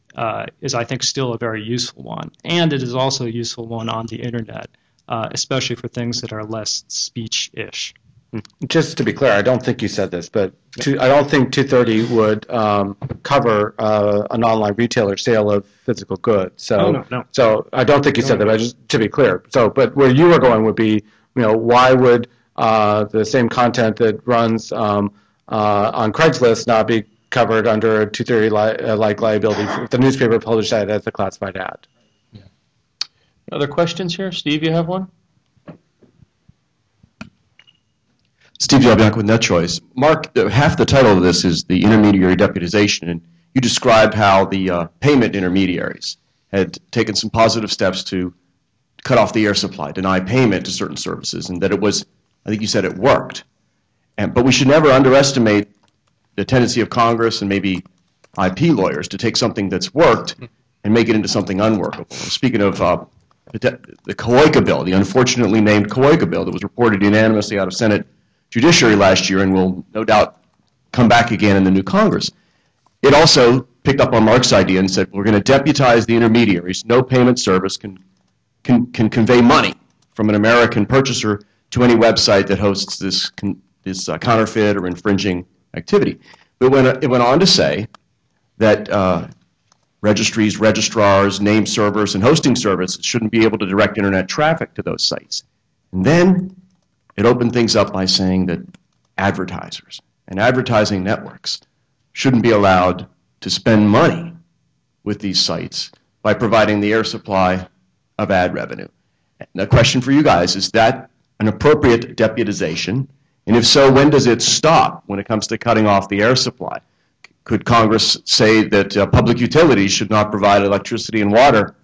is, I think, still a very useful one, and it is also a useful one on the internet, especially for things that are less speech-ish. Just to be clear, I don't think you said this, but I don't think 230 would cover an online retailer sale of physical goods. So, no. So I don't think you said that. But just to be clear, but where you were going would be, why would the same content that runs on Craigslist not be covered under 230 like liability if the newspaper published that as a classified ad? Yeah. Other questions here? Steve, you have one? Steve Jalbianco with NetChoice. Mark, half the title of this is the intermediary deputization, and you described how the payment intermediaries had taken some positive steps to cut off the air supply, deny payment to certain services, and that it was, I think you said it worked. But we should never underestimate the tendency of Congress and maybe IP lawyers to take something that's worked and make it into something unworkable. Speaking of the COICA bill, the unfortunately named COICA bill that was reported unanimously out of Senate Judiciary last year and will no doubt come back again in the new Congress. It also picked up on Mark's idea and said we're going to deputize the intermediaries. No payment service can convey money from an American purchaser to any website that hosts this counterfeit or infringing activity. But it went on to say that registries, registrars, name servers, and hosting services shouldn't be able to direct internet traffic to those sites. And then it opened things up by saying that advertisers and advertising networks shouldn't be allowed to spend money with these sites by providing the air supply of ad revenue. And the question for you guys, is that an appropriate deputization? And if so, when does it stop when it comes to cutting off the air supply? Could Congress say that public utilities should not provide electricity and water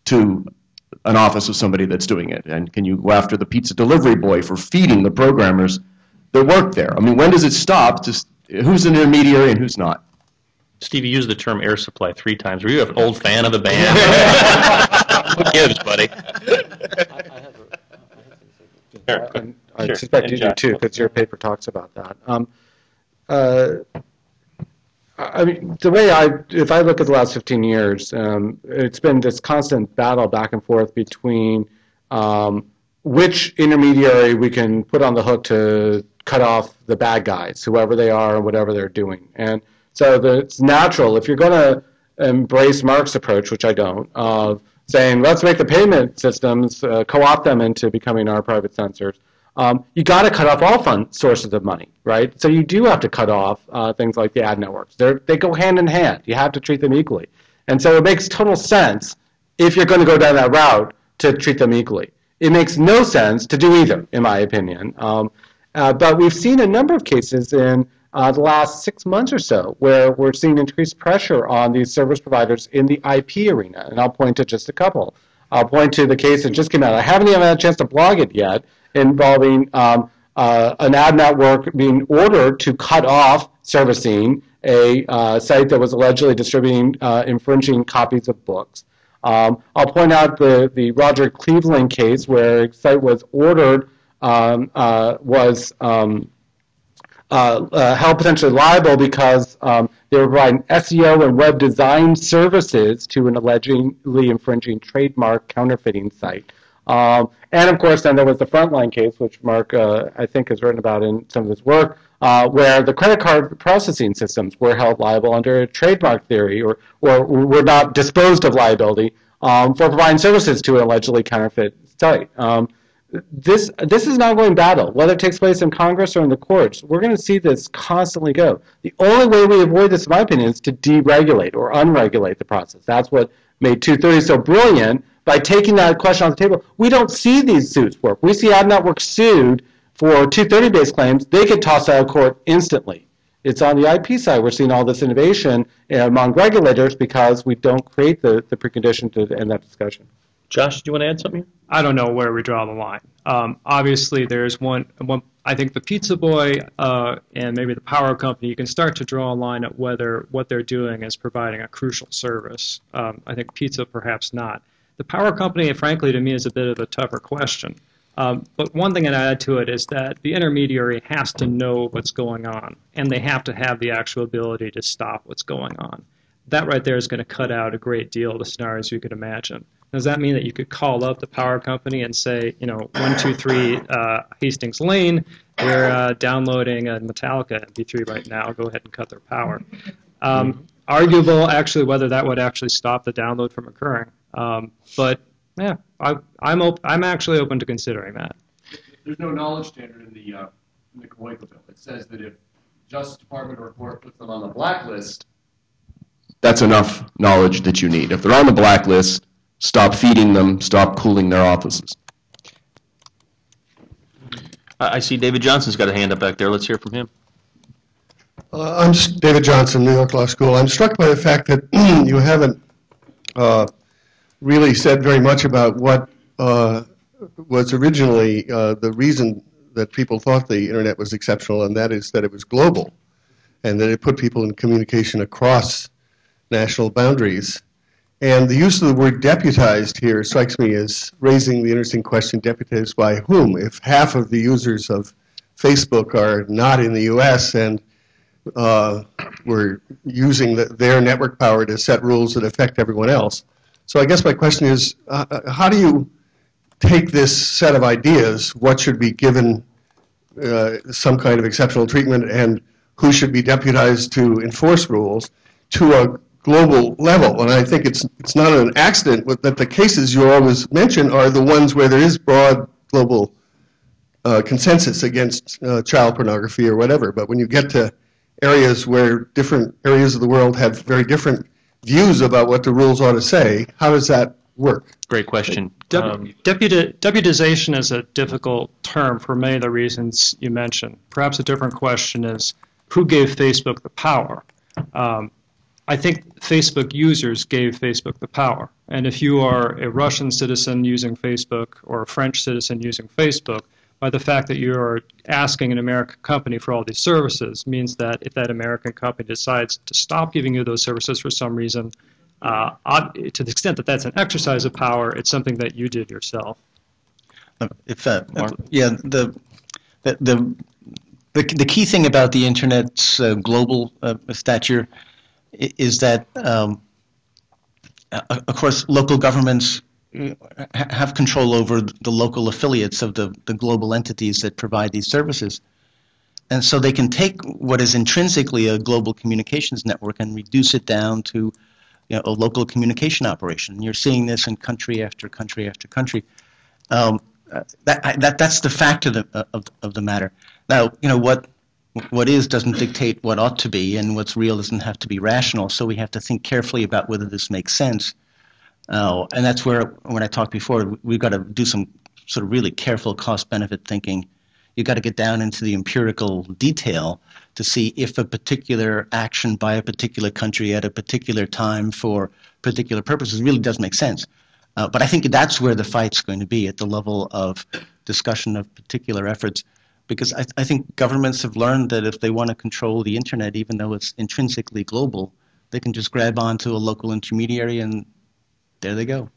to an office of somebody that's doing it? And can you go after the pizza delivery boy for feeding the programmers that work there? I mean, when does it stop? Who's an intermediary and who's not? Steve, you used the term air supply 3 times. Were you an old fan of the band? Who gives, buddy? I suspect you do too, because your paper talks about that. I mean, the way if I look at the last 15 years, it's been this constant battle back and forth between which intermediary we can put on the hook to cut off the bad guys, whoever they are and whatever they're doing. And so it's natural, if you're going to embrace Mark's approach, which I don't, of saying let's make the payment systems, co-opt them into becoming our private censors, you got to cut off all sources of money, right? So you do have to cut off things like the ad networks. They go hand in hand. You have to treat them equally. And so it makes total sense, if you're going to go down that route, to treat them equally. It makes no sense to do either, in my opinion. But we've seen a number of cases in the last 6 months or so where we're seeing increased pressure on these service providers in the IP arena. And I'll point to just a couple. I'll point to the case that just came out. I haven't even had a chance to blog it yet, involving an ad network being ordered to cut off servicing a site that was allegedly distributing infringing copies of books. I'll point out the Roger Cleveland case where a site was ordered, was held potentially liable because they were providing SEO and web design services to an allegedly infringing trademark counterfeiting site. And of course, then there was the Frontline case, which Mark, I think, has written about in some of his work, where the credit card processing systems were held liable under a trademark theory, or were not disposed of liability for providing services to an allegedly counterfeit site. This is an ongoing battle, whether it takes place in Congress or in the courts. We're going to see this constantly go. The only way we avoid this, in my opinion, is to deregulate or unregulate the process. That's what made 230 so brilliant. By taking that question off the table, we don't see these suits work. We see ad networks sued for 230-based claims. They get tossed out of court instantly. It's on the IP side. We're seeing all this innovation among regulators because we don't create the precondition to end that discussion. Josh, do you want to add something? I don't know where we draw the line. Obviously, there's one. I think the Pizza Boy and maybe the power company, you can start to draw a line at whether what they're doing is providing a crucial service. I think pizza, perhaps not. The power company, frankly, to me, is a bit of a tougher question. But one thing I'd add to it is that the intermediary has to know what's going on, and they have to have the actual ability to stop what's going on. That right there is going to cut out a great deal of the scenarios you could imagine. Does that mean that you could call up the power company and say, 123 Hastings Lane, we're downloading a Metallica MP3 right now, go ahead and cut their power? Arguable, actually, whether that would actually stop the download from occurring. But yeah, I'm actually open to considering that. There's no knowledge standard in the COICA bill. It says that if Justice Department or court puts them on the blacklist, that's enough knowledge that you need. If they're on the blacklist, stop feeding them, stop cooling their offices. I see David Johnson's got a hand up back there. Let's hear from him. I'm David Johnson, New York Law School. I'm struck by the fact that you haven't really said very much about what was originally the reason that people thought the Internet was exceptional, and that is that it was global, and that it put people in communication across national boundaries. And the use of the word deputized here strikes me as raising the interesting question, deputized by whom? If half of the users of Facebook are not in the U.S. and we're using their network power to set rules that affect everyone else. So I guess my question is, how do you take this set of ideas, what should be given some kind of exceptional treatment and who should be deputized to enforce rules, to a global level? And I think it's not an accident that the cases you always mention are the ones where there is broad global consensus against child pornography or whatever. But when you get to areas where different areas of the world have very different views about what the rules ought to say, how does that work? Great question. Deputization is a difficult term for many of the reasons you mentioned. Perhaps a different question is, who gave Facebook the power? I think Facebook users gave Facebook the power. And if you are a Russian citizen using Facebook or a French citizen using Facebook, by the fact that you are asking an American company for all these services means that if that American company decides to stop giving you those services for some reason, to the extent that that's an exercise of power, it's something that you did yourself. The key thing about the Internet's global stature is that, of course, local governments have control over the local affiliates of the global entities that provide these services. And so they can take what is intrinsically a global communications network and reduce it down to a local communication operation. You're seeing this in country after country after country. That's the fact of the matter. Now, what is doesn't dictate what ought to be, and what's real doesn't have to be rational, so we have to think carefully about whether this makes sense. And that's where, when I talked before, we've got to do some sort of really careful cost-benefit thinking. You've got to get down into the empirical detail to see if a particular action by a particular country at a particular time for particular purposes really does make sense. But I think that's where the fight's going to be, at the level of discussion of particular efforts Because I think governments have learned that if they want to control the internet, even though it's intrinsically global, they can just grab onto a local intermediary and there they go.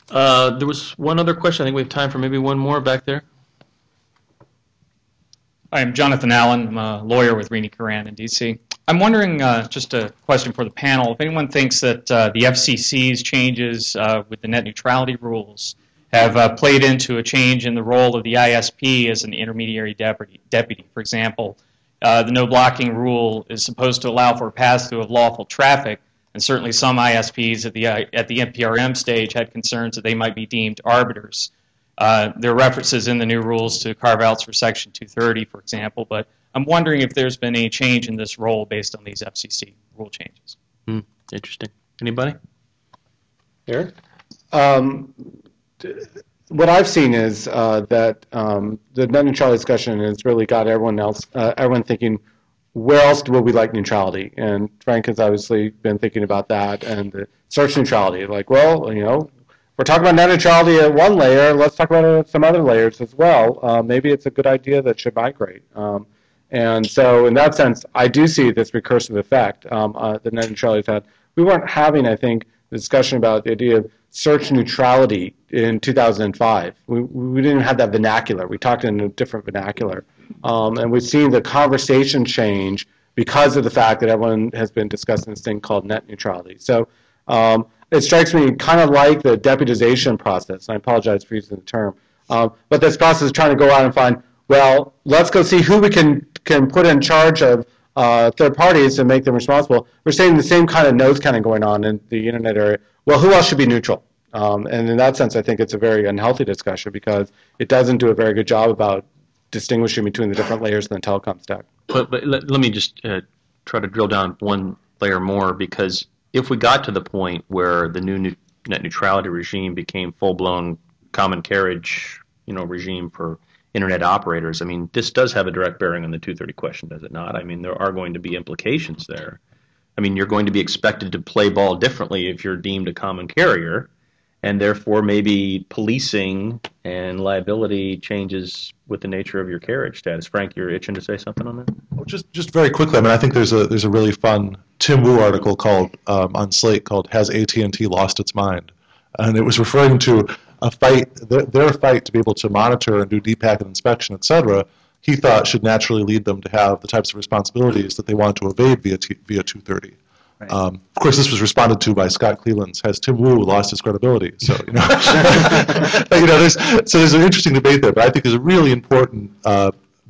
There was one other question. I think we have time for maybe one more back there. Hi, I'm Jonathan Allen. I'm a lawyer with Rini Karan in D.C. I'm wondering, just a question for the panel, if anyone thinks that the FCC's changes with the net neutrality rules have played into a change in the role of the ISP as an intermediary deputy. For example, the no blocking rule is supposed to allow for a pass-through of lawful traffic, and certainly some ISPs at the NPRM stage had concerns that they might be deemed arbiters. There are references in the new rules to carve-outs for Section 230, for example, but I'm wondering if there's been any change in this role based on these FCC rule changes. Interesting. Anybody? Eric? What I've seen is that the net neutrality discussion has really got everyone thinking, where else would we like neutrality? And Frank has obviously been thinking about that, and the search neutrality. Like, well, you know, we're talking about net neutrality at one layer, let's talk about it at some other layers as well. Maybe it's a good idea that should migrate. And so in that sense, I do see this recursive effect that net neutrality has had. We weren't having, I think, the discussion about the idea of search neutrality in 2005. We didn't have that vernacular. We talked in a different vernacular. And we've seen the conversation change because of the fact that everyone has been discussing this thing called net neutrality. So it strikes me kind of like the deputization process. I apologize for using the term. But this process is trying to go out and find, well, let's go see who we can put in charge of third parties and make them responsible. We're seeing the same kind of nose counting going on in the internet area. Well, who else should be neutral? And in that sense, I think it's a very unhealthy discussion because it doesn't do a very good job about distinguishing between the different layers in the telecom stack. But let me just try to drill down one layer more, because if we got to the point where the new net neutrality regime became full-blown common carriage, regime for internet operators, I mean, this does have a direct bearing on the 230 question, does it not? I mean, there are going to be implications there. I mean, you're going to be expected to play ball differently if you're deemed a common carrier, and therefore maybe policing and liability changes with the nature of your carriage status. Frank, you're itching to say something on that? Well, just very quickly, I mean, I think there's a really fun Tim Wu article called on Slate called "Has AT&T Lost Its Mind?" And it was referring to a fight, their fight to be able to monitor and do deep packet inspection, et cetera, he thought should naturally lead them to have the types of responsibilities that they wanted to evade via 230. Right. Of course, this was responded to by Scott Cleland's "Has Tim Wu lost his credibility?" So, there's an interesting debate there, but I think there's a really important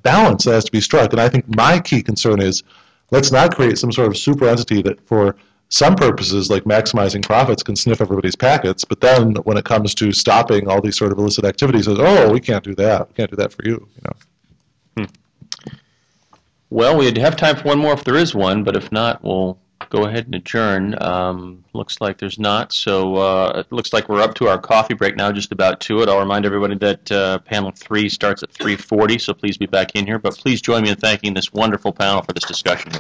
balance that has to be struck. And I think my key concern is let's not create some sort of super entity that for some purposes, like maximizing profits, can sniff everybody's packets, but then when it comes to stopping all these sort of illicit activities, says, "Oh, we can't do that. We can't do that for you." Well, we'd have time for one more if there is one, but if not, we'll go ahead and adjourn. Looks like there's not, so it looks like we're up to our coffee break now, just about to it. I'll remind everybody that panel 3 starts at 3:40, so please be back in here. But please join me in thanking this wonderful panel for this discussion.